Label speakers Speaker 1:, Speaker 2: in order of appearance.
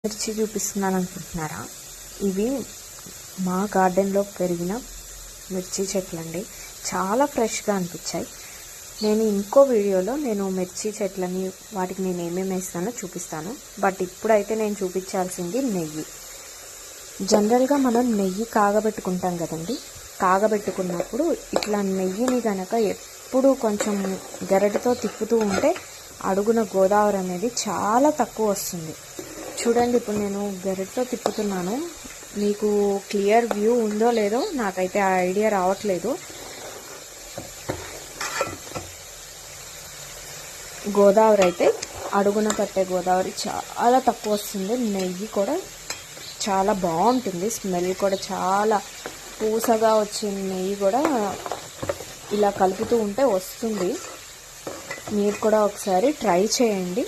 Speaker 1: మిర్చి చూపిస్తున్నాను అనుకుంటున్నారా? ఇవి మా గార్డెన్లో పెరిగిన మిర్చి చెట్లండి. చాలా ఫ్రెష్గా అనిపించాయి. నేను ఇంకో వీడియోలో మిర్చి చెట్లని వాటికి నేను ఏమేమి వేస్తానో చూపిస్తాను. బట్ ఇప్పుడైతే నేను చూపించాల్సింది నెయ్యి. జనరల్గా మనం నెయ్యి కాగబెట్టుకుంటాం కదండి. కాగబెట్టుకున్నప్పుడు ఇట్లా నెయ్యిని కనుక ఎప్పుడు కొంచెం గరిటెతో తిప్పుతూ ఉంటే అడుగున గోదావరి అనేది చాలా తక్కువ వస్తుంది. చూడండి, ఇప్పుడు నేను గరిటెతో తిప్పుతున్నాను. మీకు క్లియర్ వ్యూ ఉందో లేదో నాకైతే ఆ ఐడియా రావట్లేదు. గోదావరి అయితే అడుగున పట్టే గోదావరి చాలా తక్కువ వస్తుంది. నెయ్యి కూడా చాలా బాగుంటుంది. స్మెల్ కూడా చాలా పూసగా వచ్చే నెయ్యి కూడా ఇలా కలుపుతూ ఉంటే వస్తుంది. మీరు కూడా ఒకసారి ట్రై చేయండి.